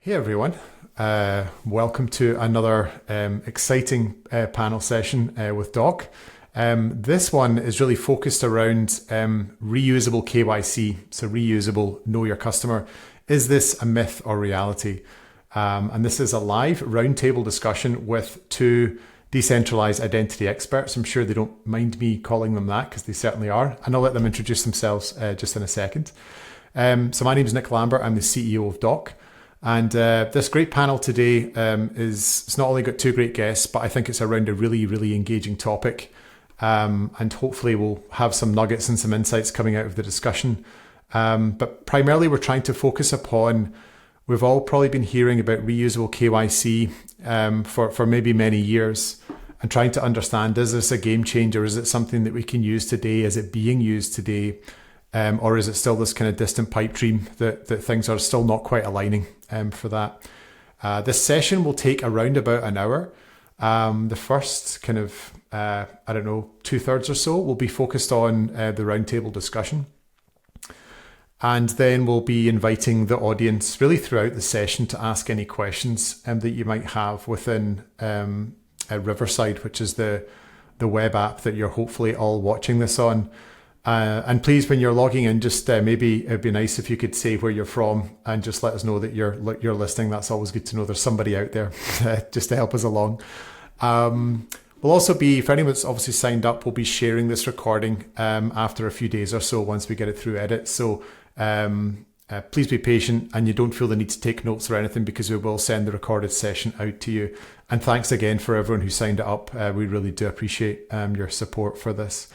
Hey everyone, welcome to another exciting panel session with Doc. This one is really focused around reusable KYC, so reusable Know Your Customer. Is this a myth or reality? And this is a live roundtable discussion with two decentralized identity experts. I'm sure they don't mind me calling them that because they certainly are. And I'll let them introduce themselves just in a second. So my name is Nick Lambert. I'm the CEO of Doc. And this great panel today it's not only got two great guests, but I think it's around a really, really engaging topic. And hopefully we'll have some nuggets and some insights coming out of the discussion. But primarily we're trying to focus upon, we've all probably been hearing about reusable KYC for maybe many years and trying to understand, is this a game changer? Is it something that we can use today? Is it being used today? Or is it still this kind of distant pipe dream that things are still not quite aligning for that? This session will take around about an hour. The first kind of, 2/3 or so will be focused on the roundtable discussion. And then we'll be inviting the audience really throughout the session to ask any questions that you might have within Riverside, which is the web app that you're hopefully all watching this on. And please, when you're logging in, just maybe it'd be nice if you could say where you're from and just let us know that you're listening. That's always good to know there's somebody out there just to help us along. We'll also be, if anyone's obviously signed up, we'll be sharing this recording after a few days or so once we get it through edit. So please be patient and you don't feel the need to take notes or anything because we will send the recorded session out to you. And thanks again for everyone who signed it up. We really do appreciate your support for this.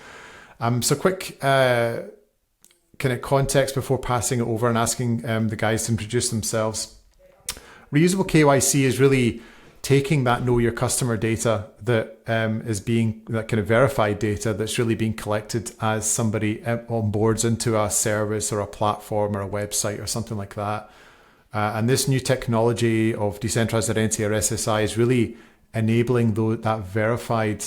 So quick kind of context before passing it over and asking the guys to introduce themselves. Reusable KYC is really taking that Know Your Customer data that is being, that kind of verified data that's really being collected as somebody onboards into a service or a platform or a website or something like that. And this new technology of decentralized identity or SSI is really enabling that verified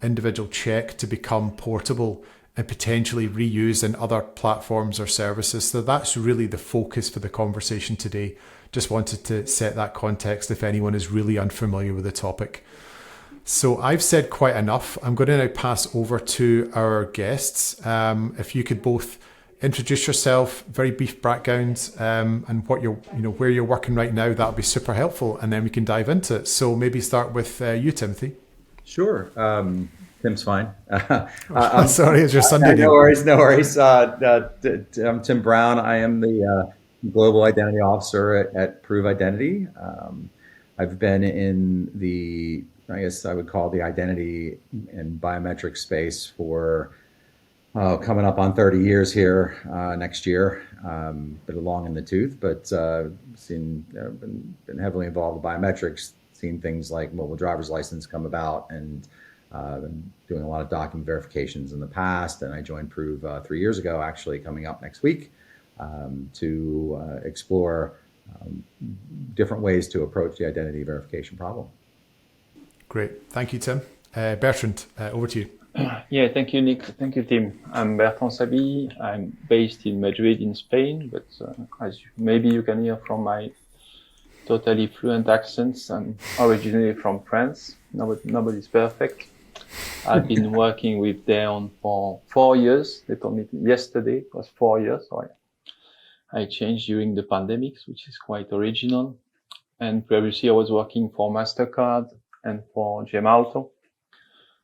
individual check to become portable and potentially reused in other platforms or services. So that's really the focus for the conversation today. Just wanted to set that context if anyone is really unfamiliar with the topic. So I've said quite enough. I'm going to now pass over to our guests. If you could both introduce yourself, very brief background, and what where you're working right now, that would be super helpful. And then we can dive into it. So maybe start with you, Timothy. Sure. Tim's fine. Sorry, it's your Sunday name. No worries. I'm Tim Brown. I am the Global Identity Officer at Prove Identity. I've been in the, I guess I would call the identity and biometric space for coming up on 30 years here next year. Bit long in the tooth, but been heavily involved with biometrics, seen things like mobile driver's license come about, and been doing a lot of document verifications in the past. And I joined Prove 3 years ago, actually coming up next week, to explore different ways to approach the identity verification problem. Great. Thank you, Tim. Bertrand, over to you. Yeah, thank you, Nick. Thank you, Tim. I'm Bertrand Sabi. I'm based in Madrid in Spain, but as maybe you can hear from my totally fluent accents, I'm originally from France. Nobody's perfect. I've been working with them for 4 years. They told me yesterday it was 4 years. So I changed during the pandemic, which is quite original. And previously I was working for MasterCard and for Gemalto.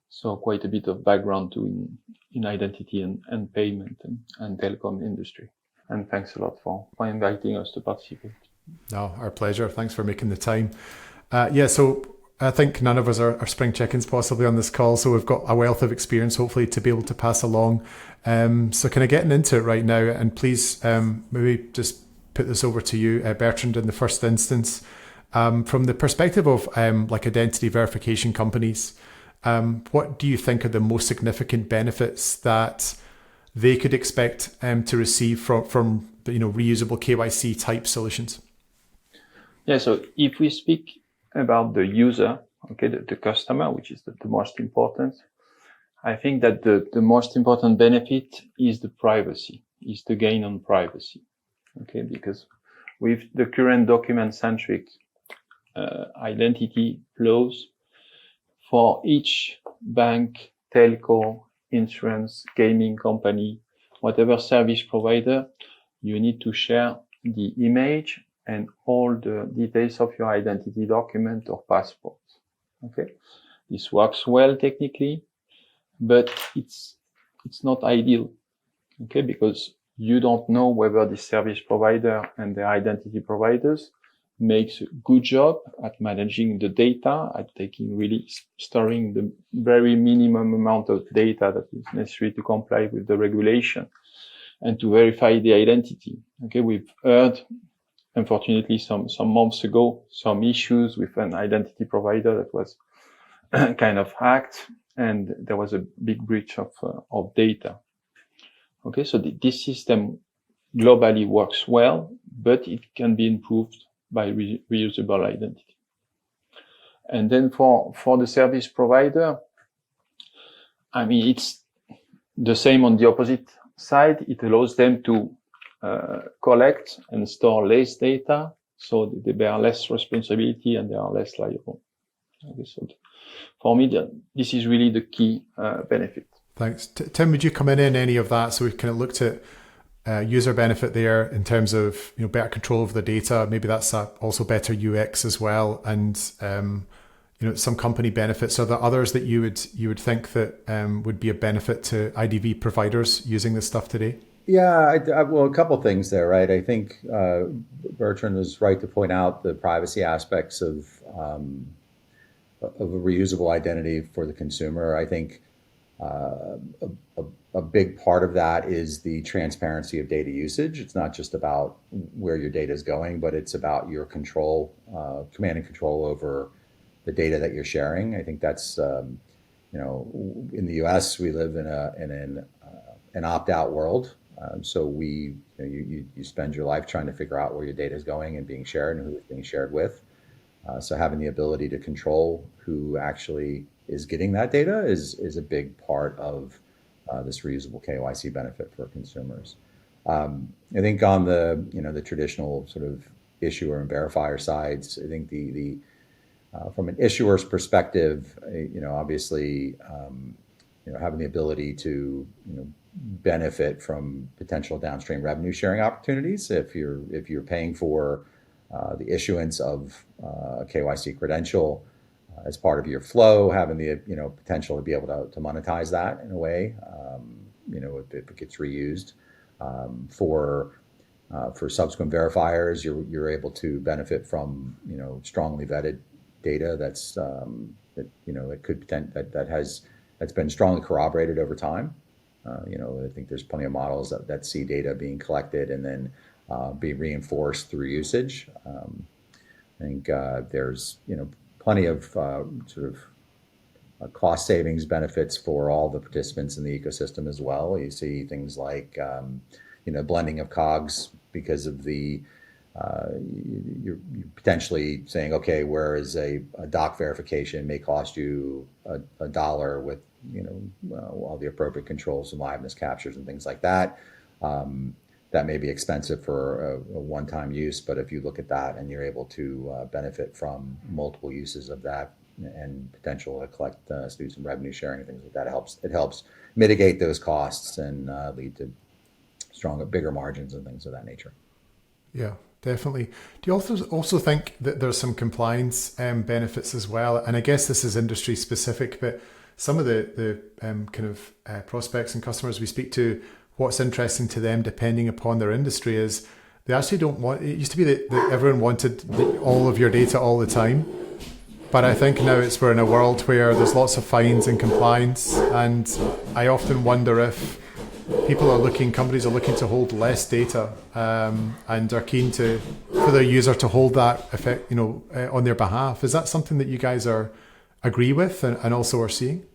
So quite a bit of background too in identity and payment and telecom industry. And thanks a lot for inviting us to participate. No, our pleasure. Thanks for making the time. So I think none of us are spring chickens possibly on this call, so we've got a wealth of experience hopefully to be able to pass along. So kind of getting into it right now, and please maybe just put this over to you, Bertrand, in the first instance. From the perspective of like identity verification companies, what do you think are the most significant benefits that they could expect to receive from reusable KYC type solutions? Yeah, so if we speak about the user, okay, the customer, which is the most important, I think that the most important benefit is the privacy, is the gain on privacy, okay, because with the current document-centric identity flows for each bank, telco, insurance, gaming company, whatever service provider, you need to share the image and all the details of your identity document or passport. Okay, this works well technically, but it's not ideal. Okay, because you don't know whether the service provider and the identity providers makes a good job at managing the data, at storing the very minimum amount of data that is necessary to comply with the regulation and to verify the identity. Okay, we've heard, unfortunately, some months ago, some issues with an identity provider that was kind of hacked, and there was a big breach of data. Okay, so this system globally works well, but it can be improved by reusable identity. And then for the service provider, I mean, it's the same on the opposite side. It allows them to collect and store less data, so they bear less responsibility and they are less liable. Okay, so for me, this is really the key benefit. Thanks. Tim, would you come in any of that? So we kind of looked at user benefit there in terms of better control of the data. Maybe that's also better UX as well, and some company benefits. Are there others that you would think that would be a benefit to IDV providers using this stuff today? Yeah, well, a couple things there, right? I think Bertrand was right to point out the privacy aspects of a reusable identity for the consumer. I think a big part of that is the transparency of data usage. It's not just about where your data is going, but it's about your control, command and control over the data that you're sharing. I think that's, in the U.S. we live in an opt-out world. So you spend your life trying to figure out where your data is going and being shared and who it's being shared with. So having the ability to control who actually is getting that data is a big part of this reusable KYC benefit for consumers. I think on the traditional sort of issuer and verifier sides, I think the from an issuer's perspective, obviously, having the ability to benefit from potential downstream revenue sharing opportunities if you're paying for the issuance of a KYC credential as part of your flow, having the potential to be able to monetize that in a way, if it gets reused for subsequent verifiers, you're able to benefit from strongly vetted data that's that's been strongly corroborated over time. I think there's plenty of models that see data being collected and then be reinforced through usage. I think there's plenty of sort of cost savings benefits for all the participants in the ecosystem as well. You see things like blending of COGS because of the you're potentially saying, okay, whereas a doc verification may cost you $1 with all the appropriate controls and liveness captures and things like that. That may be expensive for a one-time use, but if you look at that and you're able to benefit from multiple uses of that and potential to collect students and revenue sharing and things like that, it helps mitigate those costs and lead to stronger, bigger margins and things of that nature. Yeah, definitely. Do you also think that there's some compliance benefits as well? And I guess this is industry specific, but some of the kind of prospects and customers we speak to, what's interesting to them, depending upon their industry, is they actually don't want. It used to be that everyone wanted all of your data all the time, but I think now we're in a world where there's lots of fines and compliance, and I often wonder if companies are looking to hold less data and are keen for their user to hold that effect, on their behalf. Is that something that you guys agree with and also are seeing?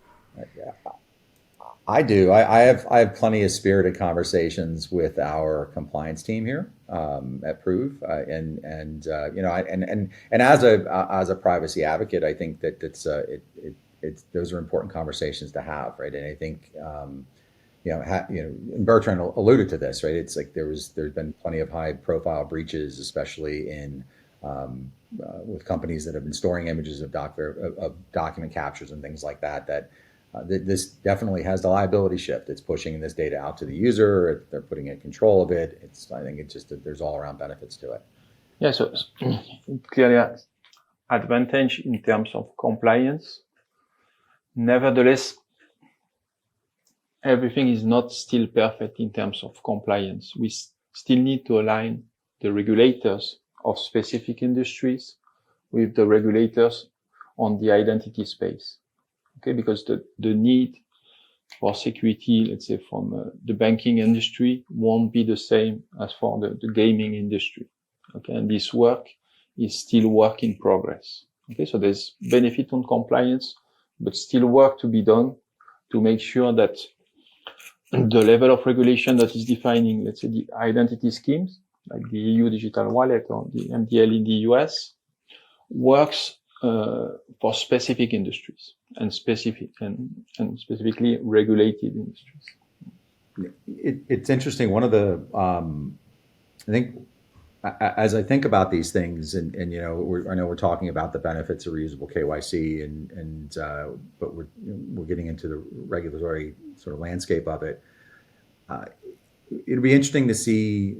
I do. I have plenty of spirited conversations with our compliance team here at Prove, and as a privacy advocate, I think that those are important conversations to have, right? And I think and Bertrand alluded to this, right? It's like there's been plenty of high profile breaches, especially in with companies that have been storing images of document captures and things like that. This definitely has the liability shift. It's pushing this data out to the user. They're putting in control of it. I think it's just that there's all around benefits to it. Yeah, so clearly advantage in terms of compliance. Nevertheless, everything is not still perfect in terms of compliance. We still need to align the regulators of specific industries with the regulators on the identity space. Okay, because the need for security, let's say from the banking industry, won't be the same as for the gaming industry. Okay, and this work is still work in progress. Okay, so there's benefit on compliance, but still work to be done to make sure that the level of regulation that is defining, let's say, the identity schemes, like the EU digital wallet or the MDL in the US, works for specific industries and specifically regulated industries. It's interesting. One of the, I think, as I think about these things, and I know we're talking about the benefits of reusable KYC, but we're getting into the regulatory sort of landscape of it. It'd be interesting to see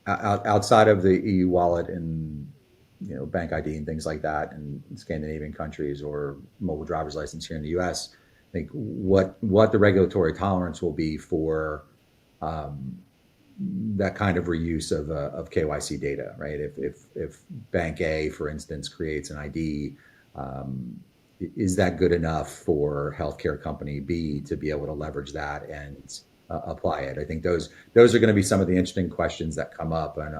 outside of the EU wallet and bank ID and things like that, in Scandinavian countries or mobile driver's license here in the U.S. I think what the regulatory tolerance will be for that kind of reuse of KYC data, right? If Bank A, for instance, creates an ID, is that good enough for healthcare company B to be able to leverage that and apply it? I think those are going to be some of the interesting questions that come up, and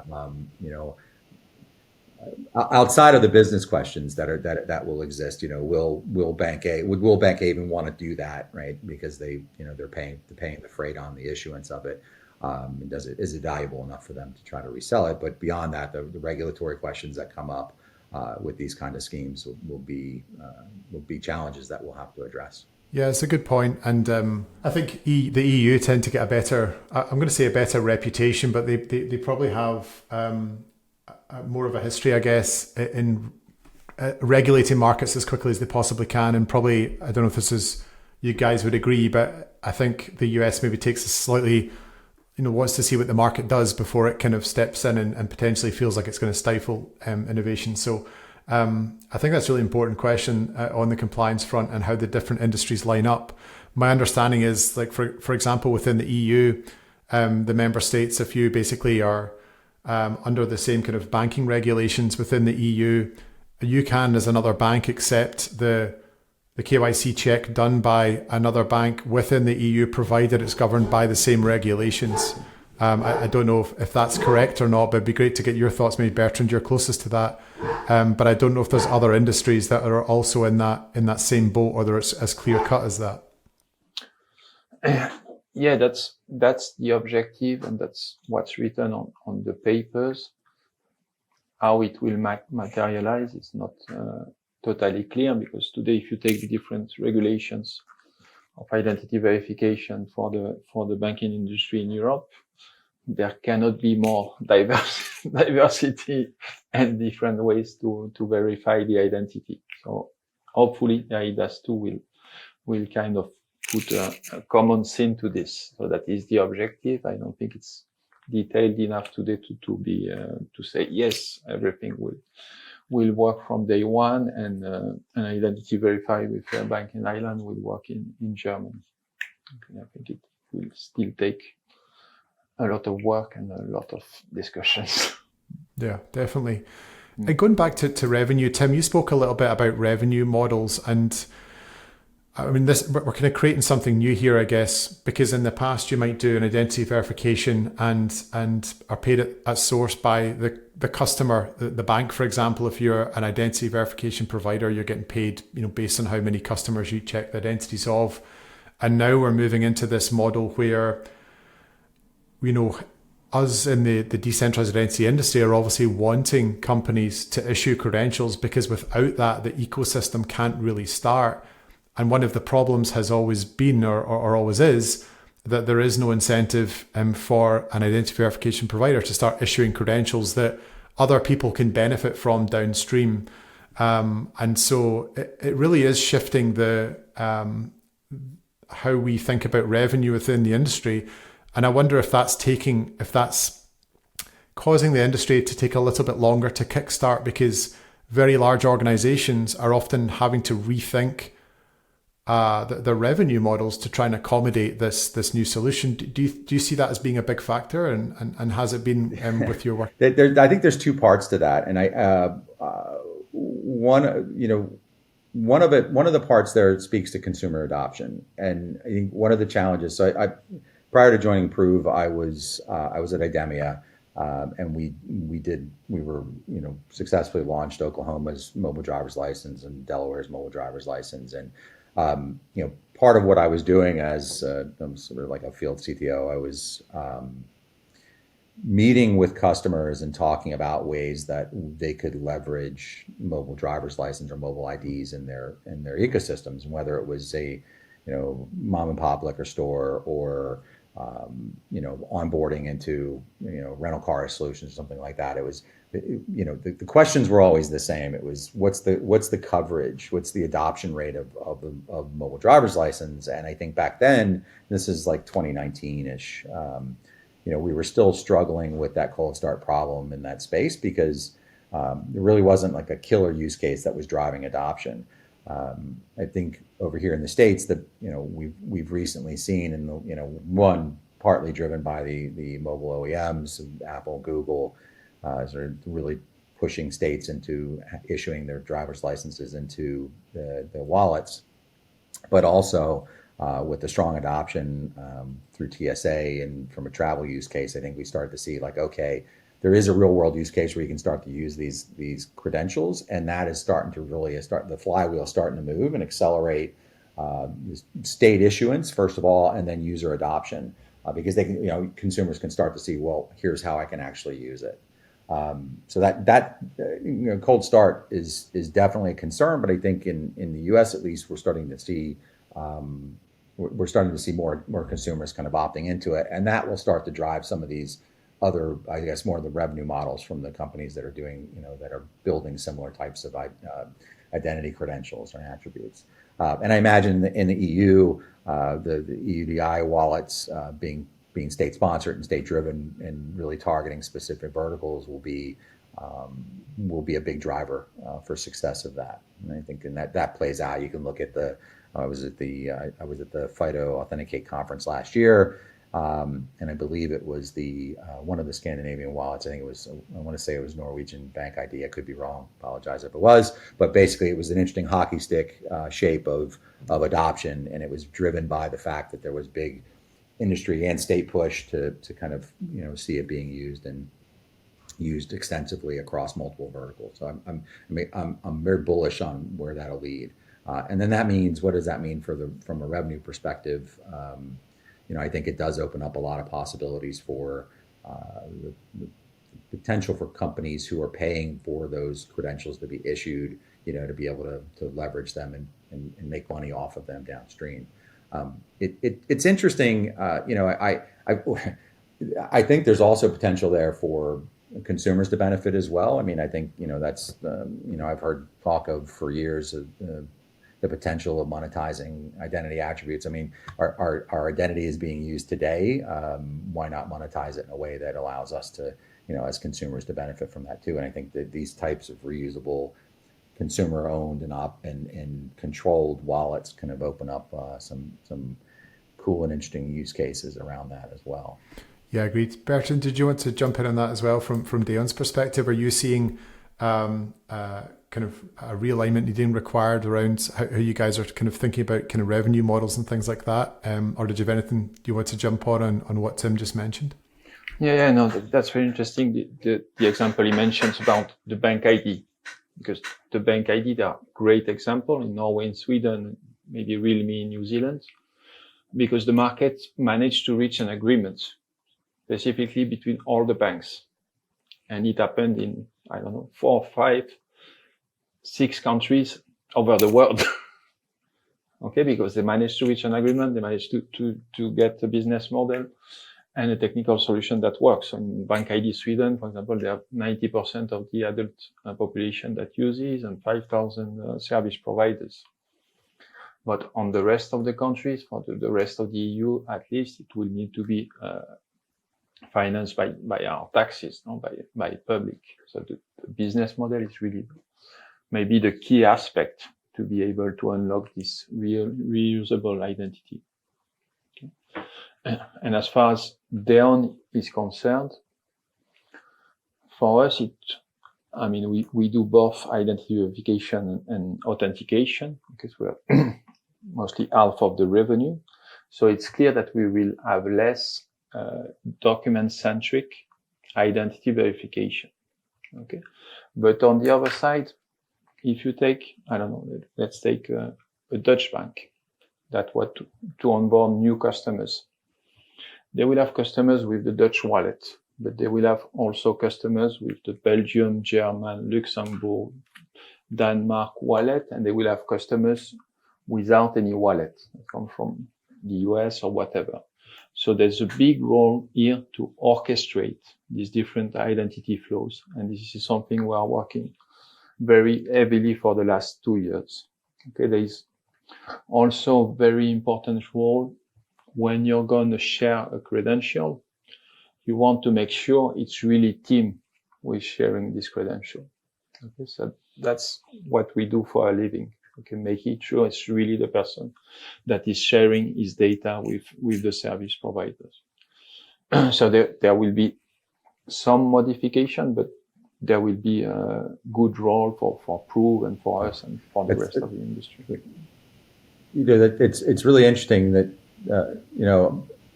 outside of the business questions that will exist. Will Bank A even want to do that, right? Because they're paying the freight on the issuance of it. Is it valuable enough for them to try to resell it? But beyond that, the regulatory questions that come up with these kind of schemes will be challenges that we'll have to address. Yeah, it's a good point. And I think the EU tend to get a better reputation, but they probably have more of a history, I guess, in regulating markets as quickly as they possibly can. And probably, I don't know if this is, you guys would agree, but I think the US maybe takes a slightly, wants to see what the market does before it kind of steps in and potentially feels like it's going to stifle innovation. So I think that's a really important question on the compliance front and how the different industries line up. My understanding is, like, for example, within the EU, the member states, if you basically are under the same kind of banking regulations within the EU, you can, as another bank, accept the KYC check done by another bank within the EU, provided it's governed by the same regulations. I don't know if that's correct or not, but it'd be great to get your thoughts. Maybe Bertrand, you're closest to that. But I don't know if there's other industries that are also in that same boat, or it's as clear cut as that. Yeah, that's the objective, and that's what's written on the papers. How it will materialize, it's not totally clear, because today, if you take the different regulations of identity verification for the banking industry in Europe, there cannot be more diversity and different ways to verify the identity. So hopefully, the IDAS2 will kind of put a common thing to this. So that is the objective. I don't think it's detailed enough today to say yes, everything will work from day one, and an identity verified with a bank in Ireland will work in Germany. Okay, I think it will still take a lot of work and a lot of discussions. Yeah, definitely. And going back to revenue, Tim, you spoke a little bit about revenue models, and I mean, we're kind of creating something new here, I guess, because in the past you might do an identity verification and are paid at source by the customer, the bank, for example. If you're an identity verification provider, you're getting paid, based on how many customers you check the identities of. And now we're moving into this model where, us in the decentralized identity industry are obviously wanting companies to issue credentials, because without that, the ecosystem can't really start. And one of the problems has always been, or always is that there is no incentive for an identity verification provider to start issuing credentials that other people can benefit from downstream. And so it really is shifting the how we think about revenue within the industry. And I wonder if that's causing the industry to take a little bit longer to kickstart, because very large organizations are often having to rethink the revenue models to try and accommodate this new solution. Do you see that as being a big factor, and has it been with your work? I think there's two parts to that, and one of the parts there speaks to consumer adoption, and I think one of the challenges. So I prior to joining Prove, I was at Idemia. And we were successfully launched Oklahoma's mobile driver's license and Delaware's mobile driver's license, and part of what I was doing as I'm sort of like a field CTO, I was meeting with customers and talking about ways that they could leverage mobile driver's license or mobile IDs in their ecosystems, and whether it was a mom and pop liquor store or onboarding into rental car solutions or something like that. It was the questions were always the same. It was what's the coverage, what's the adoption rate of mobile driver's license. And I think back then, this is like 2019-ish, we were still struggling with that cold start problem in that space, because there really wasn't like a killer use case that was driving adoption. I think over here in the States that we've recently seen, and one partly driven by the mobile OEMs, Apple, Google, sort of really pushing states into issuing their driver's licenses into the wallets, but also with the strong adoption through TSA and from a travel use case. I think we started to see like, okay, there is a real world use case where you can start to use these credentials, and that is starting to really the flywheel starting to move and accelerate state issuance first of all, and then user adoption, because they can, consumers can start to see, well, here's how I can actually use it. So that cold start is definitely a concern, but I think in the U.S. at least we're starting to see more consumers kind of opting into it, and that will start to drive some of these other, I guess, more of the revenue models from the companies that are doing, that are building similar types of identity credentials or attributes. And I imagine in the EU, the EUDI wallets being state sponsored and state driven and really targeting specific verticals will be a big driver for success of that. And I think that plays out. You can look at I was at the FIDO Authenticate conference last year. And I believe it was one of the Scandinavian wallets. I want to say it was Norwegian Bank ID. I could be wrong. Apologize if it was. But basically, it was an interesting hockey stick shape of adoption, and it was driven by the fact that there was big industry and state push to kind of see it being used extensively across multiple verticals. So I'm very bullish on where that'll lead. And then that means, what does that mean from a revenue perspective? I think it does open up a lot of possibilities for the potential for companies who are paying for those credentials to be issued, to be able to leverage them and make money off of them downstream. It's interesting. I think there's also potential there for consumers to benefit as well. I mean, I think that's I've heard talk of for years the potential of monetizing identity attributes. I mean, our identity is being used today. Why not monetize it in a way that allows us to, as consumers, to benefit from that too? And I think that these types of reusable, consumer-owned and controlled wallets kind of open up some cool and interesting use cases around that as well. Yeah, agreed. Bertrand, did you want to jump in on that as well from Dion's perspective? Are you seeing kind of a realignment needing required around how you guys are kind of thinking about kind of revenue models and things like that? Or did you have anything you want to jump on what Tim just mentioned? No, that's very interesting. The example he mentions about the bank ID, because the bank ID, they are great example in Norway and Sweden, maybe Realme in New Zealand, because the market managed to reach an agreement specifically between all the banks. And it happened in, 4, 5, 6 countries over the world. Okay, because they managed to reach an agreement, they managed to get a business model and a technical solution that works. So in Bank ID Sweden, for example, they have 90% of the adult population that uses and 5,000 service providers. But on the rest of the countries, for the rest of the EU, at least, it will need to be financed by our taxes, no? by public. So the business model is really maybe the key aspect to be able to unlock this reusable identity. Okay. And as far as DEON is concerned, for us, we do both identity verification and authentication, because we are mostly half of the revenue. So it's clear that we will have less document-centric identity verification. Okay, but on the other side, if you take, I don't know, let's take a Dutch bank that want to onboard new customers. They will have customers with the Dutch wallet, but they will have also customers with the Belgium, German, Luxembourg, Denmark wallet, and they will have customers without any wallet that come from the US or whatever. So there's a big role here to orchestrate these different identity flows. And this is something we are working very heavily for the last 2 years. Okay, there is also a very important role when you're going to share a credential. You want to make sure it's really team who is sharing this credential. Okay, so that's what we do for a living. Okay, making sure it's really the person that is sharing his data with the service providers. So there will be some modification, but there will be a good role for Prove and for us and for the rest of the industry. It's really interesting that,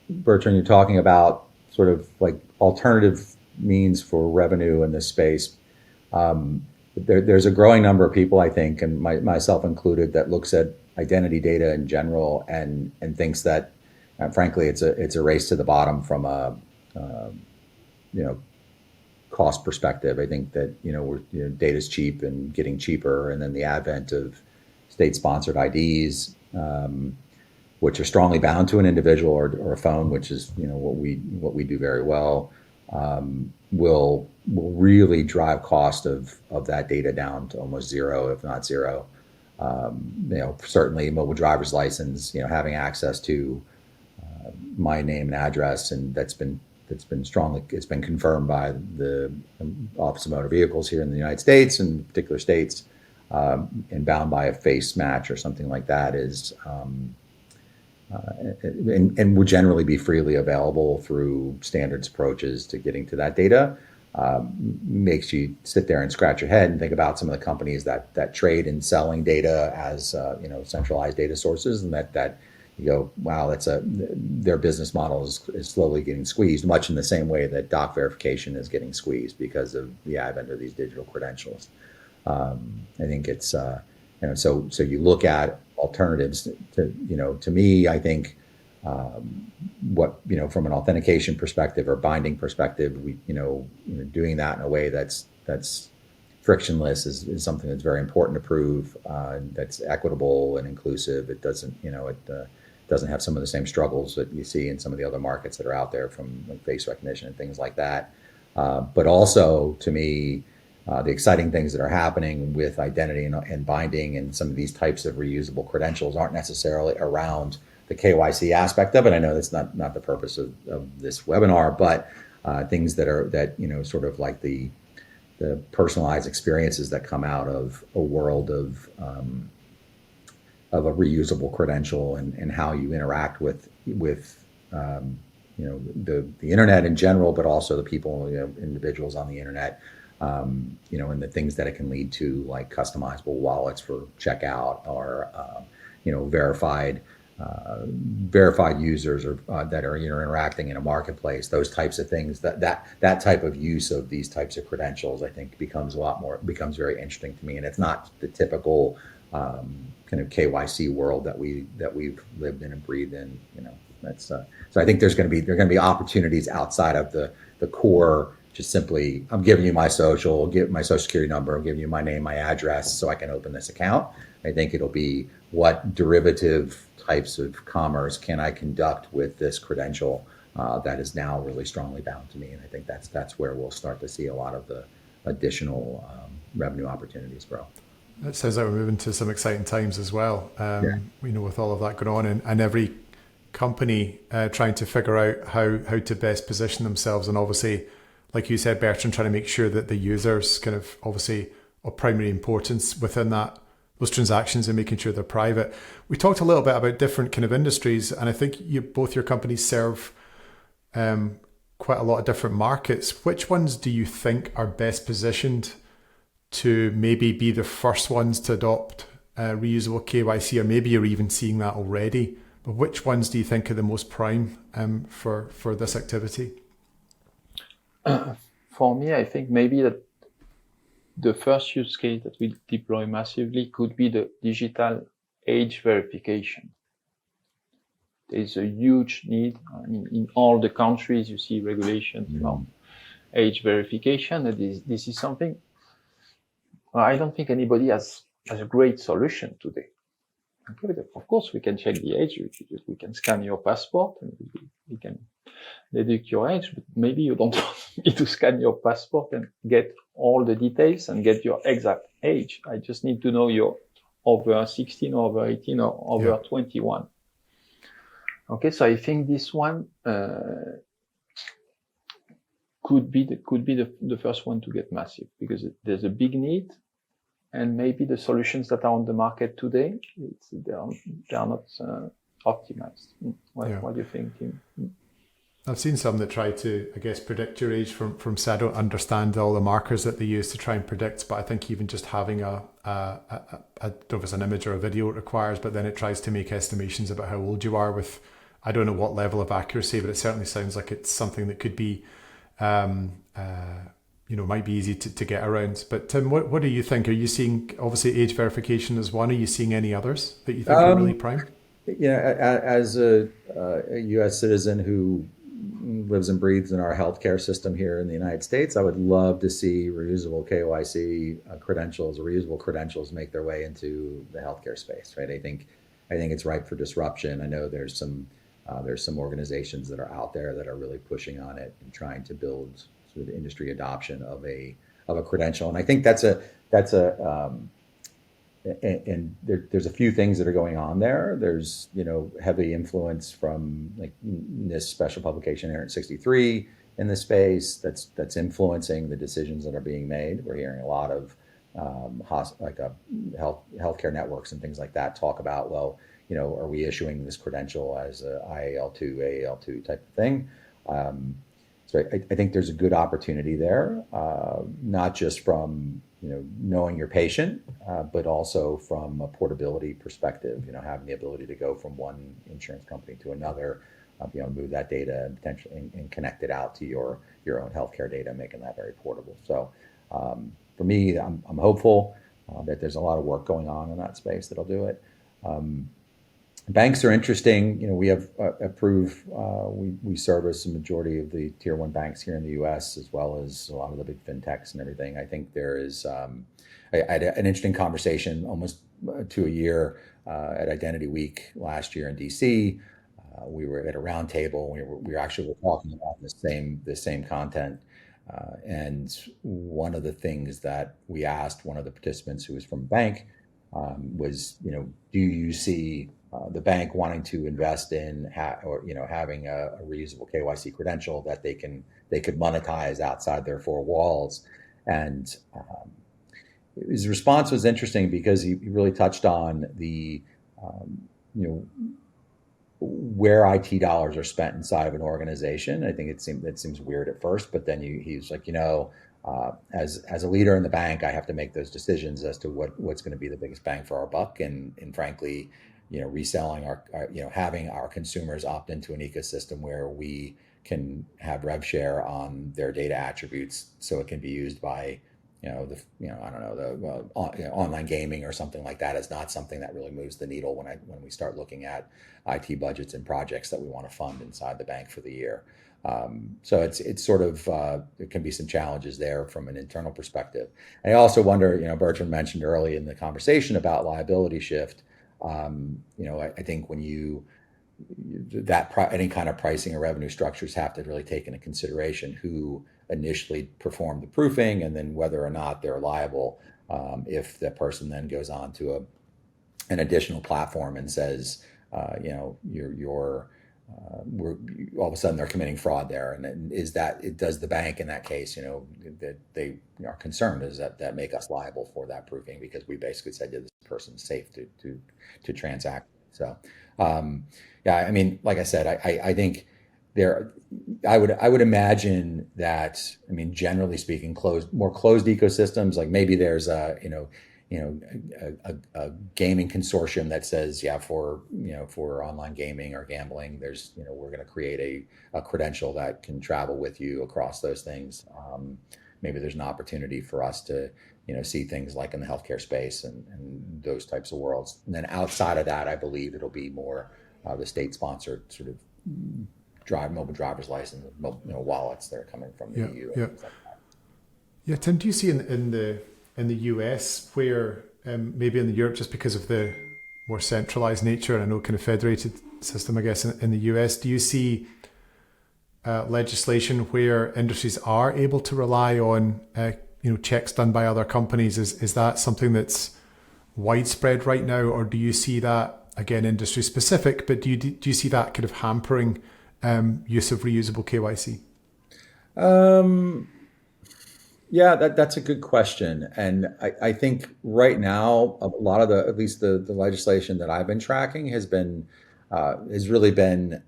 Bertrand, you're talking about sort of like alternative means for revenue in this space. There's a growing number of people, I think, and myself included, that looks at identity data in general and thinks that, frankly, it's a race to the bottom from a cost perspective. I think that data's cheap and getting cheaper, and then the advent of state-sponsored IDs, which are strongly bound to an individual or a phone, which is what we do very well, will really drive cost of that data down to almost zero, if not zero. Certainly mobile driver's license, having access to my name and address, and that's been strongly, it's been confirmed by the Office of Motor Vehicles here in the United States and particular states, and bound by a face match or something like that is, and would generally be freely available through standards approaches to getting to that data. Makes you sit there and scratch your head and think about some of the companies that trade in selling data as centralized data sources, and that you go, wow, their business model is slowly getting squeezed, much in the same way that doc verification is getting squeezed because of the advent of these digital credentials. I think it's so you look at alternatives to me, I think what from an authentication perspective or binding perspective, we doing that in a way that's frictionless is something that's very important to prove, that's equitable and inclusive. It doesn't doesn't have some of the same struggles that you see in some of the other markets that are out there, from like face recognition and things like that. But also, to me, the exciting things that are happening with identity and binding and some of these types of reusable credentials aren't necessarily around the KYC aspect of it. I know that's not the purpose of this webinar, but things that sort of like the personalized experiences that come out of a world of a reusable credential and how you interact with the internet in general, but also the people, individuals on the internet, and the things that it can lead to, like customizable wallets for checkout, or verified users or that are interacting in a marketplace. Those types of things, that type of use of these types of credentials, I think becomes very interesting to me. And it's not the typical kind of KYC world that we've lived in and breathed in. So I think there are going to be opportunities outside of the core just simply, I'm giving you my social, give my social security number, I'm giving you my name, my address, so I can open this account. I think it'll be what derivative types of commerce can I conduct with this credential that is now really strongly bound to me. And I think that's where we'll start to see a lot of the additional revenue opportunities grow. It sounds like we're moving to some exciting times as well. With all of that going on, and every company trying to figure out how to best position themselves, and obviously, like you said, Bertrand, trying to make sure that the users kind of obviously of primary importance within those transactions and making sure they're private. We talked a little bit about different kind of industries, and I think both your companies serve quite a lot of different markets. Which ones do you think are best positioned to maybe be the first ones to adopt reusable KYC, or maybe you're even seeing that already? But which ones do you think are the most prime for this activity? For me, I think maybe that the first use case that we deploy massively could be the digital age verification. There's a huge need. I mean, in all the countries, you see regulations around age verification. And this is something I don't think anybody has a great solution today. Okay, but of course, we can check the age. We can scan your passport and we can deduct your age, but maybe you don't need to scan your passport and get all the details and get your exact age. I just need to know you're over 16, over 18, or over 21. Okay, so I think this one could be the first one to get massive, because there's a big need, and maybe the solutions that are on the market today, they are not optimized. What do you think, Tim? I've seen some that try to, I guess, predict your age from say, I don't understand all the markers that they use to try and predict, but I think even just having I don't know if it's an image or a video it requires, but then it tries to make estimations about how old you are with, I don't know what level of accuracy, but it certainly sounds like it's something that could be, might be easy to get around. But Tim, what do you think? Are you seeing, obviously age verification is one, are you seeing any others that you think are really prime? As a U.S. citizen who lives and breathes in our healthcare system here in the United States, I would love to see reusable KYC reusable credentials make their way into the healthcare space, right? I think it's ripe for disruption. I know there's some organizations that are out there that are really pushing on it and trying to build sort of industry adoption of a credential. And I think there's a few things that are going on there. There's, heavy influence from like this special publication, Errant 63, in this space that's influencing the decisions that are being made. We're hearing a lot of healthcare networks and things like that talk about, well, are we issuing this credential as a IAL2, AAL2 type of thing? So I think there's a good opportunity there, not just from knowing your patient, but also from a portability perspective. Having the ability to go from one insurance company to another, move that data and potentially and connect it out to your own healthcare data, making that very portable. So for me, I'm hopeful that there's a lot of work going on in that space that'll do it. Banks are interesting. We have approved, we service the majority of the tier one banks here in the US, as well as a lot of the big fintechs and everything. I think there is, I had an interesting conversation almost to a year at Identity Week last year in DC. We were at a round table. We were actually talking about the same content. And one of the things that we asked one of the participants who was from a bank was, do you see the bank wanting to invest in having a reusable KYC credential that they could monetize outside their four walls? And his response was interesting because he really touched on the where IT dollars are spent inside of an organization. I think that seems weird at first, but then he's like, as a leader in the bank, I have to make those decisions as to what's going to be the biggest bang for our buck, and frankly, reselling our having our consumers opt into an ecosystem where we can have rev share on their data attributes, so it can be used by online gaming or something like that is not something that really moves the needle when we start looking at IT budgets and projects that we want to fund inside the bank for the year. So it's sort of there can be some challenges there from an internal perspective. And I also wonder, Bertrand mentioned early in the conversation about liability shift. I think when any kind of pricing or revenue structures have to really take into consideration who initially performed the proofing, and then whether or not they're liable if the person then goes on to an additional platform and says, you're all of a sudden they're committing fraud there, and does the bank in that case, that they are concerned, does that make us liable for that proofing because we basically said, yeah, this person's safe to transact. So yeah, I mean, like I said, I think I would imagine that, I mean, generally speaking, more closed ecosystems, like maybe there's a gaming consortium that says, yeah, for online gaming or gambling, there's, we're going to create a credential that can travel with you across those things. Maybe there's an opportunity for us to, see things like in the healthcare space and those types of worlds. And then outside of that, I believe it'll be more the state-sponsored sort of mobile driver's license, wallets that are coming from the EU. Yeah. Yeah, Tim, do you see in the US where maybe in Europe, just because of the more centralized nature, and I know kind of federated system, I guess, in the US, do you see legislation where industries are able to rely on checks done by other companies? Is that something that's widespread right now, or do you see that, again, industry specific, but do you see that kind of hampering use of reusable KYC? Yeah, that's a good question. And I think right now, a lot of at least the legislation that I've been tracking has really been,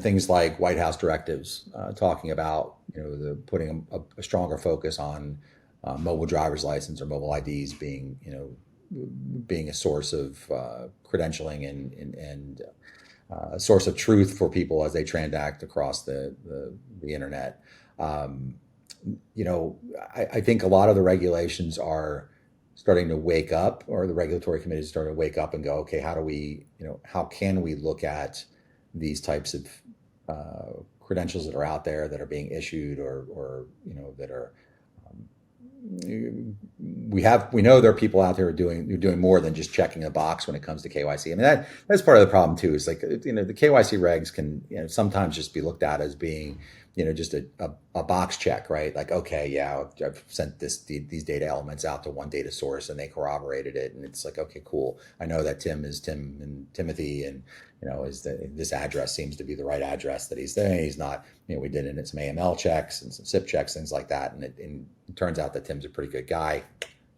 things like White House directives, talking about, putting a stronger focus on mobile driver's license or mobile IDs being a source of credentialing and a source of truth for people as they transact across the internet. I think a lot of the regulations are starting to wake up, or the regulatory committee is starting to wake up and go, okay, how can we look at these types of credentials that are out there that are being issued, or that are we know there are people out there who are doing more than just checking a box when it comes to KYC. I mean, that's part of the problem too. Is like, the KYC regs can sometimes just be looked at as being just a box check, right? Like, okay, yeah, I've sent these data elements out to one data source and they corroborated it, and it's like, okay, cool. I know that Tim is Tim and Timothy, and this address seems to be the right address that he's there. He's not. We did it in some AML checks and some SIP checks, things like that, and it turns out that Tim's a pretty good guy.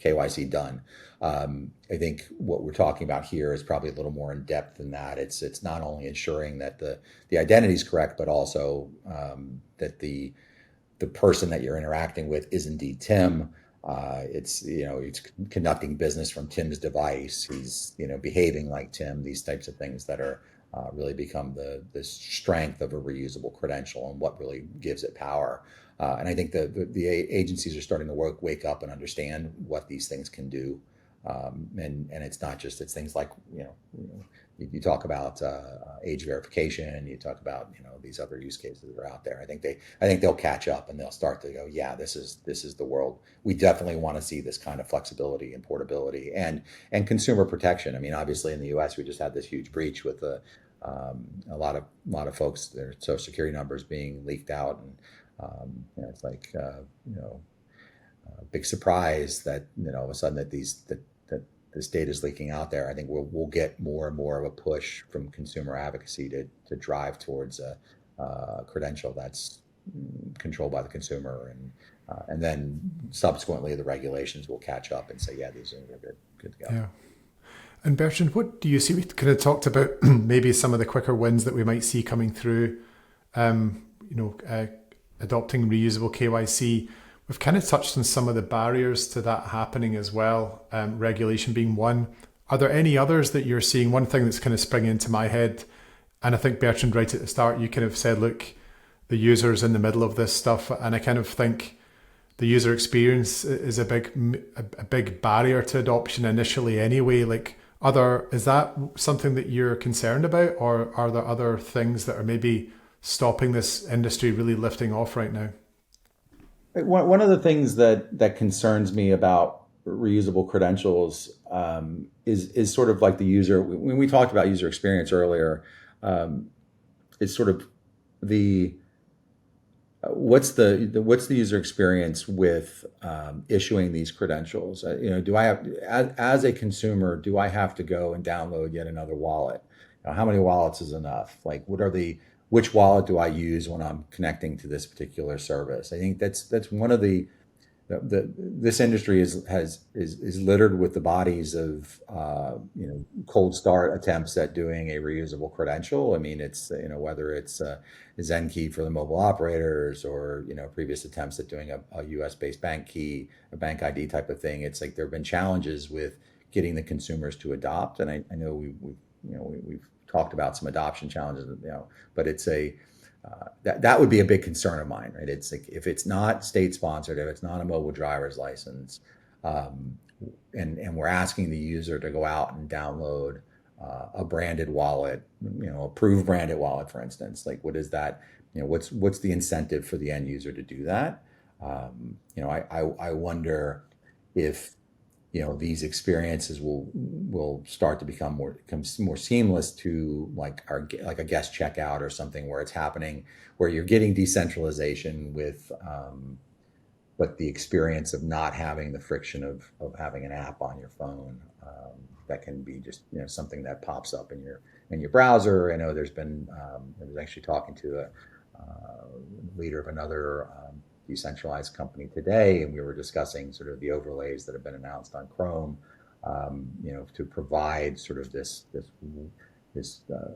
KYC done. I think what we're talking about here is probably a little more in depth than that. It's not only ensuring that the identity is correct, but also that the person that you're interacting with is indeed Tim. It's conducting business from Tim's device. He's behaving like Tim. These types of things that are really become the strength of a reusable credential and what really gives it power. And I think the agencies are starting to wake up and understand what these things can do. And it's not just, it's things like, you talk about age verification, you talk about, these other use cases that are out there. I think they'll catch up and they'll start to go, yeah, this is the world. We definitely want to see this kind of flexibility and portability and consumer protection. I mean, obviously in the US, we just had this huge breach with a lot of folks, their social security numbers being leaked out, and it's like big surprise that all of a sudden that this data is leaking out there. I think we'll get more and more of a push from consumer advocacy to drive towards a credential that's controlled by the consumer, and then subsequently the regulations will catch up and say, yeah, these are good to go. Yeah. And Bertrand, what do you see? We kind of talked about maybe some of the quicker wins that we might see coming through, adopting reusable KYC. We've kind of touched on some of the barriers to that happening as well, regulation being one. Are there any others that you're seeing? One thing that's kind of springing into my head, and I think Bertrand, right at the start, you kind of said, look, the user's in the middle of this stuff, and I kind of think the user experience is a big barrier to adoption initially anyway. Like, is that something that you're concerned about, or are there other things that are maybe stopping this industry really lifting off right now? One of the things that concerns me about reusable credentials is sort of like the user. When we talked about user experience earlier, it's sort of the what's the user experience with issuing these credentials? Do I have as a consumer, do I have to go and download yet another wallet? How many wallets is enough? Like, which wallet do I use when I'm connecting to this particular service? I think that's one of this industry is littered with the bodies of cold start attempts at doing a reusable credential. I mean, it's whether it's ZenKey for the mobile operators or previous attempts at doing a U.S. based bank key, a bank ID type of thing. It's like there have been challenges with getting the consumers to adopt, and I know we've talked about some adoption challenges, but it's that would be a big concern of mine, right? It's like if it's not state sponsored, if it's not a mobile driver's license, and we're asking the user to go out and download a branded wallet, approved branded wallet, for instance, like what is that? What's the incentive for the end user to do that? I wonder if these experiences will start to become more seamless to like a guest checkout or something where it's happening, where you're getting decentralization with, but the experience of not having the friction of having an app on your phone that can be just something that pops up in your browser. I know I was actually talking to a leader of another decentralized company today, and we were discussing sort of the overlays that have been announced on Chrome, to provide sort of this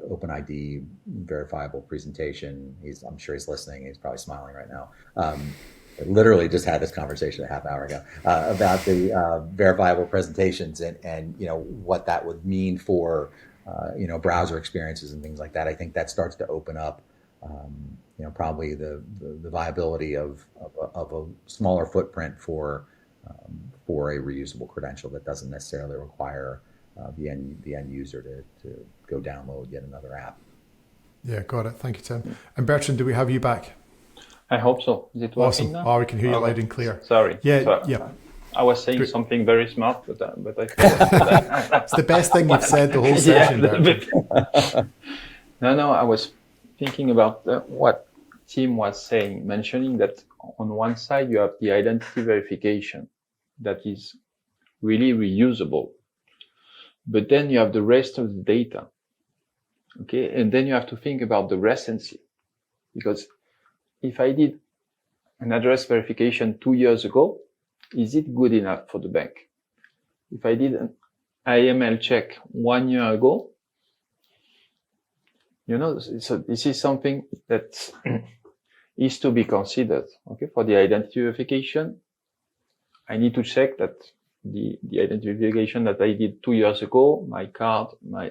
open ID verifiable presentation. I'm sure he's listening. He's probably smiling right now. I literally just had this conversation a half hour ago about the verifiable presentations and what that would mean for browser experiences and things like that. I think that starts to open up probably the viability of a smaller footprint for a reusable credential that doesn't necessarily require the end user to go download yet another app. Yeah, got it. Thank you, Tim. And Bertrand, do we have you back? I hope so. Is it working awesome now? Oh, we can hear you loud and clear. Sorry. Yeah, yeah. I was saying something very smart, but I thought it's the best thing you've said the whole session. No, I was thinking about what Tim was mentioning that on one side you have the identity verification that is really reusable, but then you have the rest of the data. Okay, and then you have to think about the recency, because if I did an address verification 2 years ago, is it good enough for the bank? If I did an AML check 1 year ago, so this is something that is to be considered. Okay, for the identity verification, I need to check that the identity verification that I did 2 years ago, my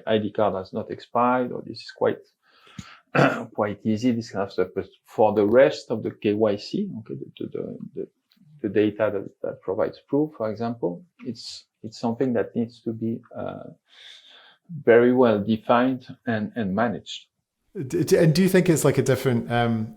ID card has not expired, or this is quite easy, this kind of stuff. But for the rest of the KYC, okay, the data that provides proof, for example, it's something that needs to be very well defined and managed. And do you think it's like a different,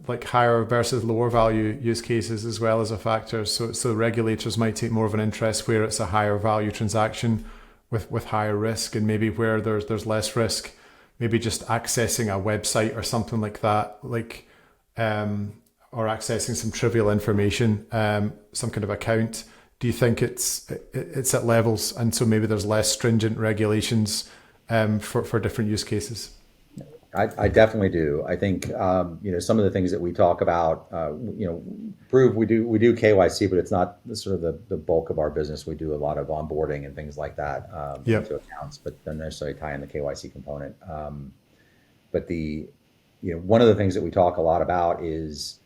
like higher versus lower value use cases as well as a factor? So regulators might take more of an interest where it's a higher value transaction with higher risk, and maybe where there's less risk, maybe just accessing a website or something like that, like or accessing some trivial information, some kind of account. Do you think it's at levels, and so maybe there's less stringent regulations for different use cases? I definitely do. I think some of the things that we talk about, prove we do KYC, but it's not sort of the bulk of our business. We do a lot of onboarding and things like that into accounts, but don't necessarily tie in the KYC component. But one of the things that we talk a lot about is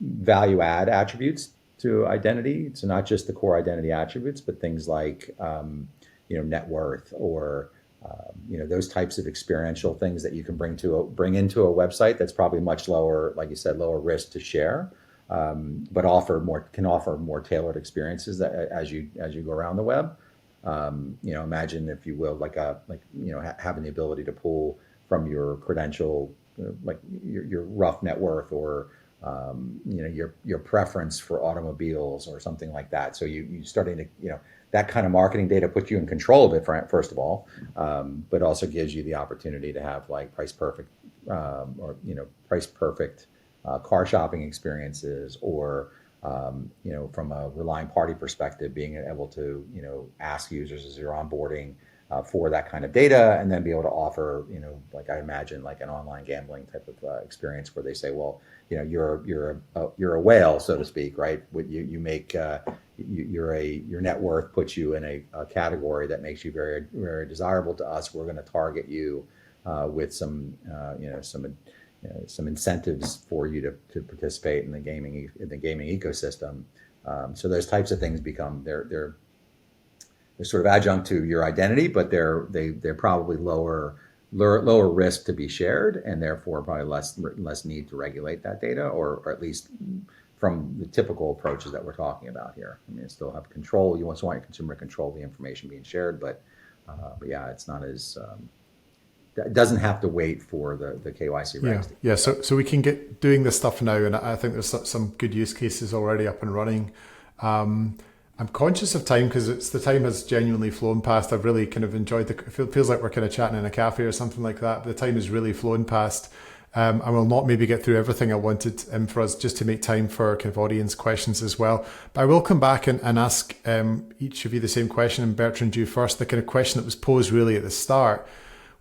value add attributes to identity. So not just the core identity attributes, but things like net worth or those types of experiential things that you can bring into a website that's probably much lower, like you said, lower risk to share, but can offer more tailored experiences that as you go around the web. Imagine, if you will, having the ability to pull from your credential, like your rough net worth or your preference for automobiles or something like that. So you starting to that kind of marketing data puts you in control of it, first of all, but also gives you the opportunity to have like price perfect car shopping experiences, or from a relying party perspective, being able to ask users as you're onboarding for that kind of data, and then be able to offer like I imagine like an online gambling type of experience where they say, well, you're a whale, so to speak, right? You make your net worth puts you in a category that makes you very, very desirable to us. We're going to target you with some incentives for you to participate in the gaming ecosystem. So those types of things become they're sort of adjunct to your identity, but they're probably lower risk to be shared, and therefore probably less need to regulate that data, or at least from the typical approaches that we're talking about here. I mean, you still have control. You want your consumer to control the information being shared, but yeah, it's not as it doesn't have to wait for the KYC regs. Yeah. So we can get doing this stuff now, and I think there's some good use cases already up and running. I'm conscious of time because the time has genuinely flown past. I've really kind of enjoyed it feels like we're kind of chatting in a cafe or something like that. But the time has really flown past. I will not maybe get through everything I wanted for us, just to make time for kind of audience questions as well. But I will come back and ask each of you the same question, and Bertrand, you first, the kind of question that was posed really at the start,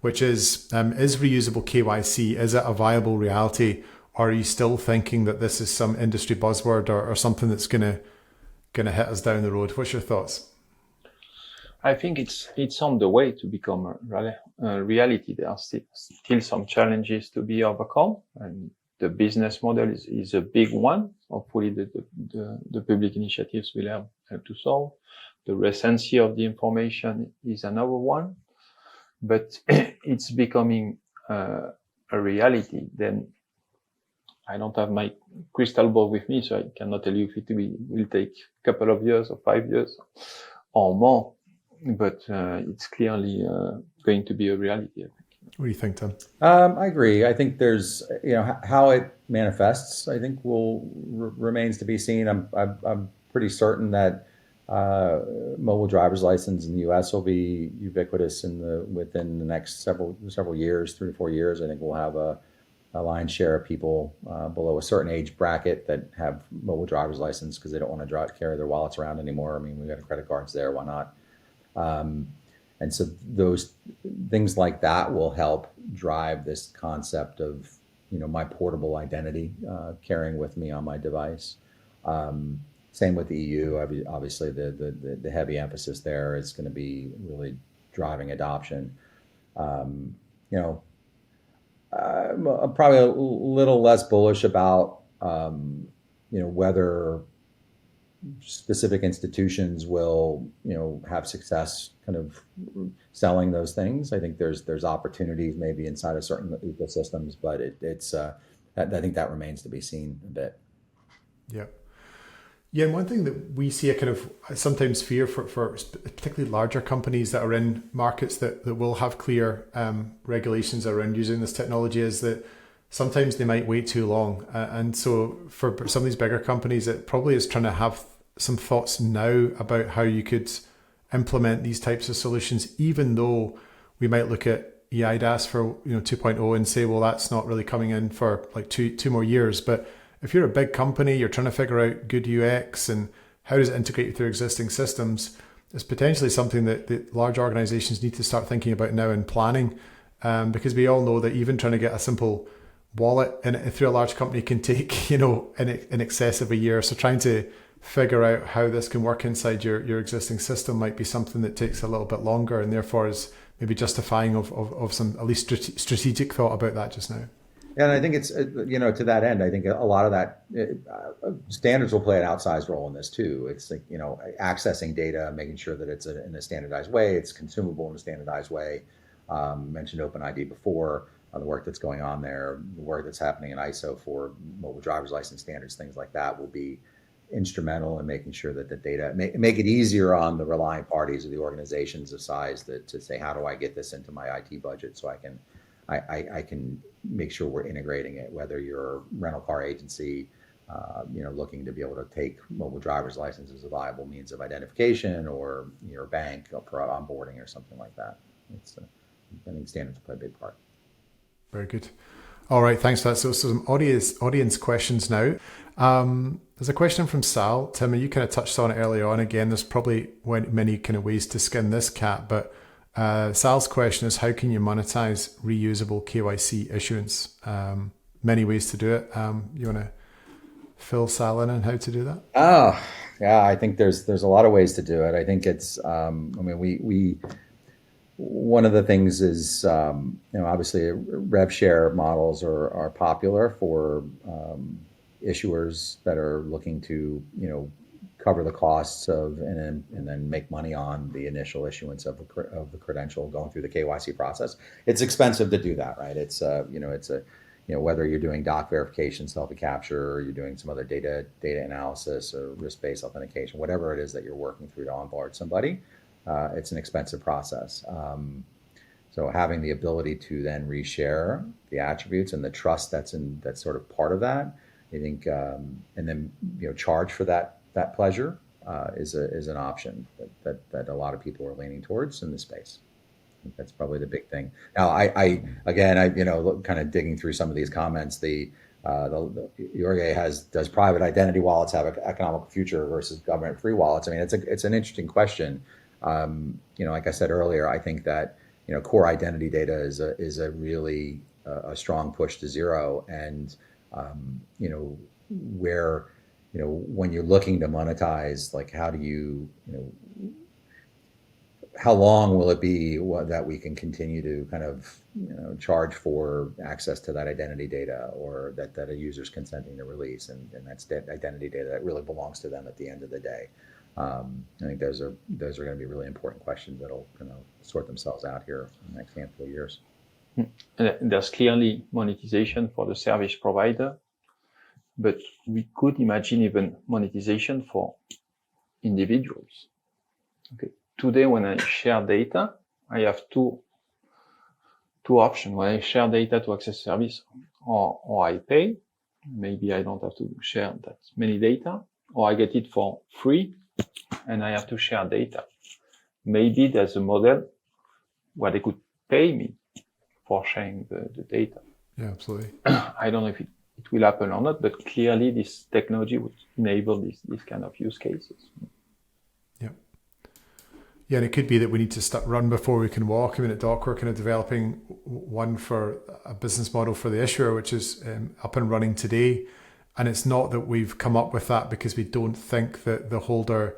which is reusable KYC, is it a viable reality? Or are you still thinking that this is some industry buzzword or something that's going to hit us down the road? What's your thoughts? I think it's on the way to become a reality. There are still some challenges to be overcome, and the business model is a big one. Hopefully the public initiatives will help to solve. The recency of the information is another one, but it's becoming a reality. Then I don't have my crystal ball with me, so I cannot tell you if it will take a couple of years or 5 years or more. But it's clearly going to be a reality, I think. What do you think, Tim? I agree. I think there's, how it manifests, I think remains to be seen. I'm pretty certain that mobile driver's license in the U.S. will be ubiquitous within the next several years, 3 to 4 years. I think we'll have a lion's share of people below a certain age bracket that have mobile driver's license because they don't want to carry their wallets around anymore. I mean, we got credit cards there, why not? And so those things like that will help drive this concept of, my portable identity carrying with me on my device. Same with the EU. Obviously, the heavy emphasis there is going to be really driving adoption. I'm probably a little less bullish about, whether specific institutions will, have success kind of selling those things. I think there's opportunities maybe inside of certain ecosystems, but I think that remains to be seen a bit. Yeah. Yeah, and one thing that we see a kind of sometimes fear for particularly larger companies that are in markets that will have clear regulations around using this technology is that sometimes they might wait too long. And so for some of these bigger companies, it probably is trying to have some thoughts now about how you could implement these types of solutions, even though we might look at EIDAS for 2.0 and say, well, that's not really coming in for like two more years. But if you're a big company, you're trying to figure out good UX and how does it integrate with your existing systems, it's potentially something that large organizations need to start thinking about now in planning, because we all know that even trying to get a simple wallet through a large company can take, in excess of a year. So trying to figure out how this can work inside your existing system might be something that takes a little bit longer, and therefore is maybe justifying of some at least strategic thought about that just now. And I think it's, to that end, I think a lot of that standards will play an outsized role in this too. It's like, accessing data, making sure that it's in a standardized way, it's consumable in a standardized way. Mentioned OpenID before, the work that's going on there, the work that's happening in ISO for mobile driver's license standards, things like that will be instrumental in making sure that the data, make it easier on the reliant parties of the organizations of size to say, how do I get this into my IT budget so I can I can make sure we're integrating it, whether you're a rental car agency, looking to be able to take mobile driver's license as a viable means of identification, or your bank for onboarding or something like that. I think standards play a big part. Very good. All right, thanks for that. So some audience questions now. There's a question from Sal. Tim, you kind of touched on it earlier on. Again, there's probably many kind of ways to skin this cat, but Sal's question is, how can you monetize reusable KYC issuance? Many ways to do it. You want to fill Sal in on how to do that? Oh, yeah, I think there's a lot of ways to do it. I think it's, we one of the things is, obviously rev share models are popular for issuers that are looking to, cover the costs of and then make money on the initial issuance of the credential going through the KYC process. It's expensive to do that, right? It's whether you're doing doc verification, selfie capture, or you're doing some other data analysis or risk-based authentication, whatever it is that you're working through to onboard somebody, it's an expensive process. So having the ability to then reshare the attributes and the trust that's sort of part of that, I think, and then charge for that pleasure is an option that a lot of people are leaning towards in the space. I think that's probably the big thing. Now, I kind of digging through some of these comments, the Jorge does private identity wallets have an economic future versus government free wallets? I mean, it's an interesting question. Like I said earlier, I think that core identity data is a really a strong push to zero, and where when you're looking to monetize, like how do you how long will it be that we can continue to kind of charge for access to that identity data, or that a user's consenting to release, and that's that identity data that really belongs to them at the end of the day. I think those are going to be really important questions that'll sort themselves out here in the next handful of years. There's clearly monetization for the service provider, but we could imagine even monetization for individuals. Okay. Today, when I share data, I have two options. When I share data to access service, or I pay, maybe I don't have to share that many data, or I get it for free and I have to share data. Maybe there's a model where they could pay me for sharing the data. Yeah, absolutely. I don't know if it will happen or not, but clearly this technology would enable this kind of use cases. Yeah, and it could be that we need to run before we can walk. I mean, at Doc, we're kind of developing one for a business model for the issuer, which is up and running today. And it's not that we've come up with that because we don't think that the holder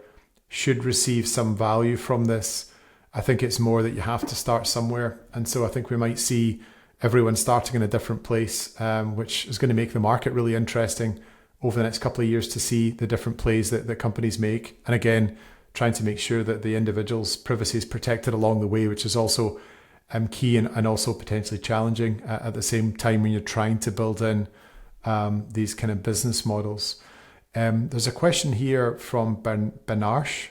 should receive some value from this. I think it's more that you have to start somewhere. And so I think we might see everyone starting in a different place, which is going to make the market really interesting over the next couple of years to see the different plays that companies make. And again, trying to make sure that the individual's privacy is protected along the way, which is also key and also potentially challenging at the same time when you're trying to build in these kind of business models. There's a question here from Benarsh.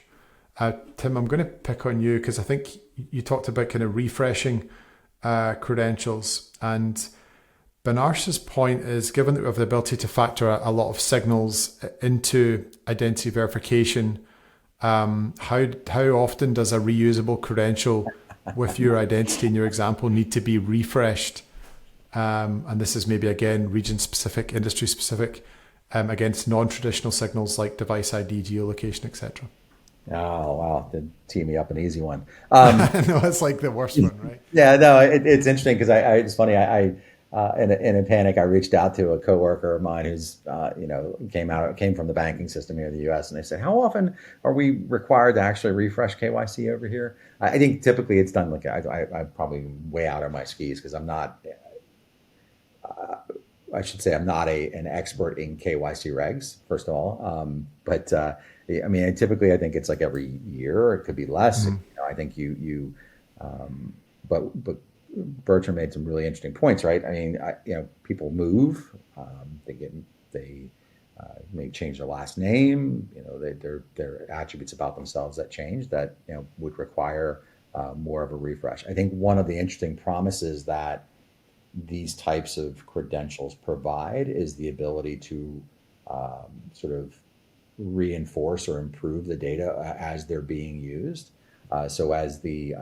Tim, I'm going to pick on you because I think you talked about kind of refreshing credentials, and Benarsh's point is, given that we have the ability to factor a lot of signals into identity verification, how often does a reusable credential with your identity in your example need to be refreshed? And this is maybe, again, region specific, industry specific, against non-traditional signals like device ID, geolocation, etc. Oh, wow. Did tee me up an easy one. No, it's like the worst one, right? Yeah, no, it's interesting because it's funny. I in a panic, I reached out to a coworker of mine who's, came from the banking system here in the U.S. And they said, how often are we required to actually refresh KYC over here? I think typically it's done like, I'm probably way out of my skis because I'm not, I should say I'm not an expert in KYC regs, first of all. But typically I think it's like every year, or it could be less. Mm-hmm. I think but Bertrand made some really interesting points, right? I mean, people move, they may change their last name, their attributes about themselves that change that, would require more of a refresh. I think one of the interesting promises that these types of credentials provide is the ability to sort of reinforce or improve the data as they're being used. So as the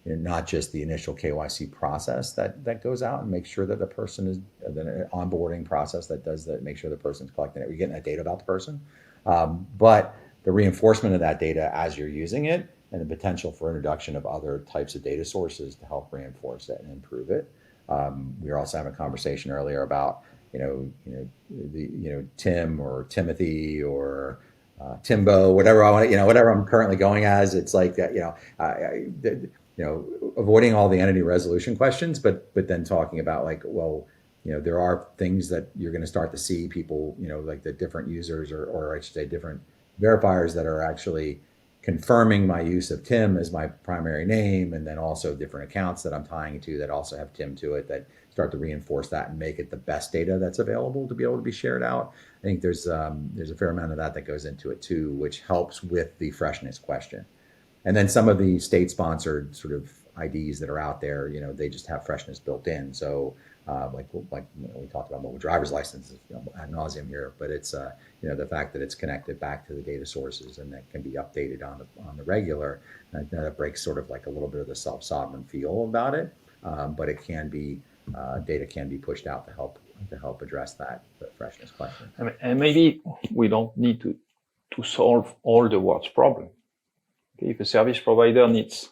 not just the initial KYC process that goes out and makes sure that the person is the onboarding process that does that, make sure the person's collecting it, you're getting that data about the person, but the reinforcement of that data as you're using it, and the potential for introduction of other types of data sources to help reinforce it and improve it. We were also having a conversation earlier about Tim or Timothy or Timbo, whatever I want, whatever I'm currently going as. It's like that, avoiding all the entity resolution questions, but then talking about like, well, there are things that you're going to start to see people, like the different users or I should say different verifiers that are actually confirming my use of Tim as my primary name, and then also different accounts that I'm tying to that also have Tim to it, that start to reinforce that and make it the best data that's available to be able to be shared out. I think there's a fair amount of that goes into it too, which helps with the freshness question. And then some of the state-sponsored sort of IDs that are out there, they just have freshness built in. So like we talked about mobile driver's licenses ad nauseum here, but it's the fact that it's connected back to the data sources and that can be updated on the regular. That breaks sort of like a little bit of the self-sovereign feel about it, but it can be data can be pushed out to help address the freshness question. And maybe we don't need to solve all the world's problem. Okay? If a service provider needs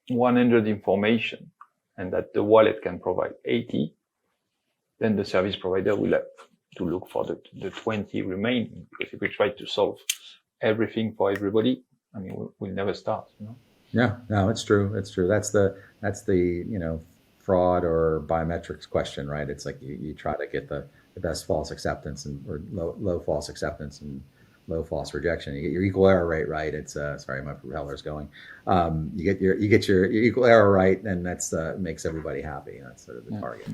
100 information and that the wallet can provide 80, then the service provider will have to look for the 20 remaining. Because if we try to solve everything for everybody, we'll never start. Yeah, no, it's true. It's true. That's the fraud or biometrics question, right? It's like you try to get the best false acceptance or low false acceptance and low false rejection. You get your equal error rate right. It's sorry, my propeller's going. You get your equal error right, and that's makes everybody happy. That's sort of the target.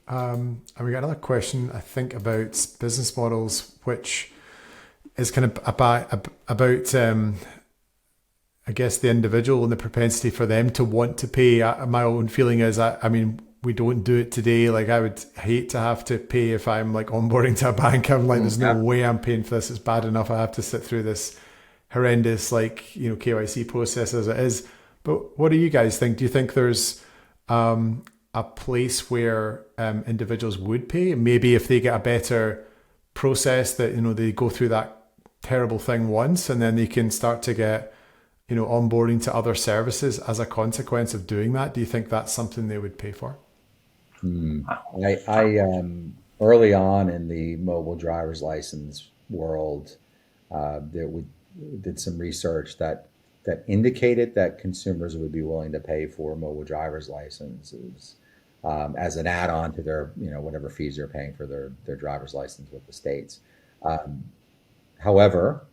And we got another question, I think, about business models, which is kind of about I guess the individual and the propensity for them to want to pay. My own feeling is, we don't do it today. Like, I would hate to have to pay if I'm like onboarding to a bank. I'm like, there's no way I'm paying for this. It's bad enough I have to sit through this horrendous KYC process as it is. But what do you guys think? Do you think there's a place where individuals would pay? Maybe if they get a better process that, they go through that terrible thing once and then they can start to get onboarding to other services as a consequence of doing that. Do you think that's something they would pay for? I early on in the mobile driver's license world, we did some research that indicated that consumers would be willing to pay for mobile driver's licenses as an add-on to their whatever fees they're paying for their driver's license with the states. However,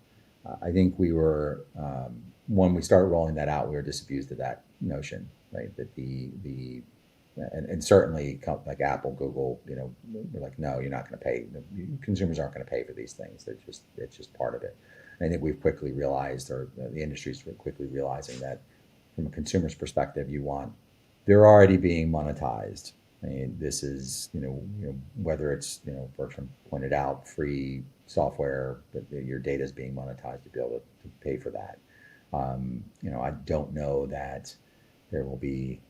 I think we were when we started rolling that out, we were disabused of that notion, right? That and certainly like Apple, Google, we're like, no, you're not going to pay. Consumers aren't going to pay for these things. It's just part of it. And I think we've quickly realized, or the industry's quickly realizing, that from a consumer's perspective, they're already being monetized. This is, whether it's, Bertram pointed out, free software, that your data is being monetized to be able to pay for that. I don't know that there will be.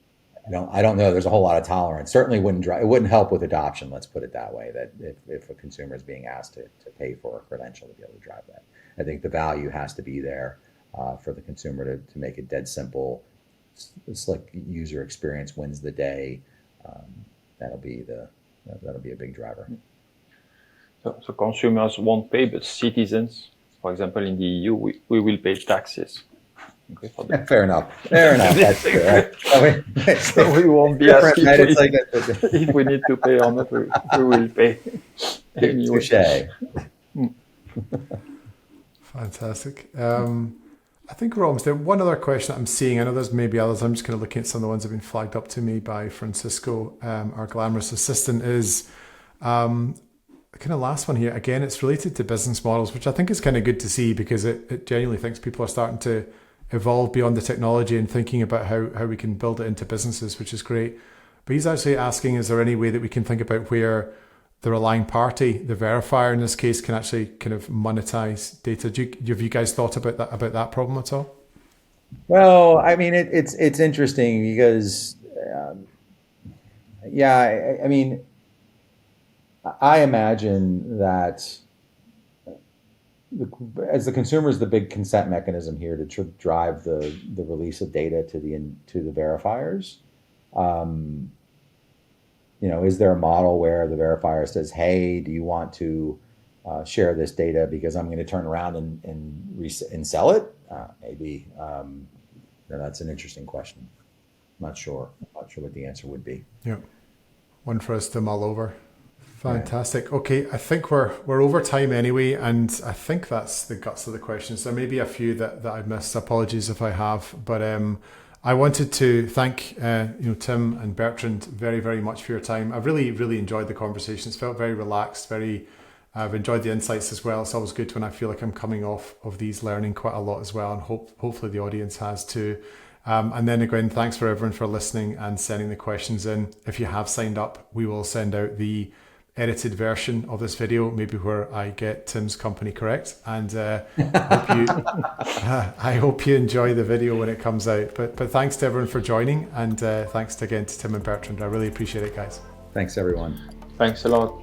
I don't know. There's a whole lot of tolerance. Certainly it wouldn't help with adoption. Let's put it that way. That if a consumer is being asked to pay for a credential to be able to drive that, I think the value has to be there for the consumer to make it dead simple. Slick user experience wins the day. That'll be a big driver. So consumers won't pay, but citizens, for example, in the EU, we will pay taxes. Okay, Fair enough. That's true, right? So we won't be asking if we need to pay or not. We will pay. Anyway. Touché. Fantastic. I think we're almost there. One other question that I'm seeing, I know there's maybe others, I'm just kind of looking at some of the ones that have been flagged up to me by Francisco, our glamorous assistant, is the kind of last one here. Again, it's related to business models, which I think is kind of good to see, because it genuinely thinks people are starting to evolve beyond the technology and thinking about how we can build it into businesses, which is great. But he's actually asking, is there any way that we can think about where the relying party, the verifier in this case, can actually kind of monetize data? Have you guys thought about that problem at all? Well, I mean, it's interesting because, I mean, I imagine that as the consumer is the big consent mechanism here to drive the release of data to the verifiers. Is there a model where the verifier says, "Hey, do you want to share this data because I'm going to turn around and sell it"? Maybe. That's an interesting question. Not sure what the answer would be. Yeah, one for us to mull over. Fantastic. Okay, I think we're over time anyway, and I think that's the guts of the questions. There may be a few that I've missed. Apologies if I have, but I wanted to thank Tim and Bertrand very, very much for your time. I've really enjoyed the conversations. Felt very relaxed. I've enjoyed the insights as well. It's always good when I feel like I'm coming off of these learning quite a lot as well, and hopefully the audience has too. And then again, thanks for everyone for listening and sending the questions in. If you have signed up, we will send out the edited version of this video, maybe where I get Tim's company correct. And I hope you enjoy the video when it comes out. But thanks to everyone for joining, and thanks again to Tim and Bertrand. I really appreciate it, guys. Thanks, everyone. Thanks a lot.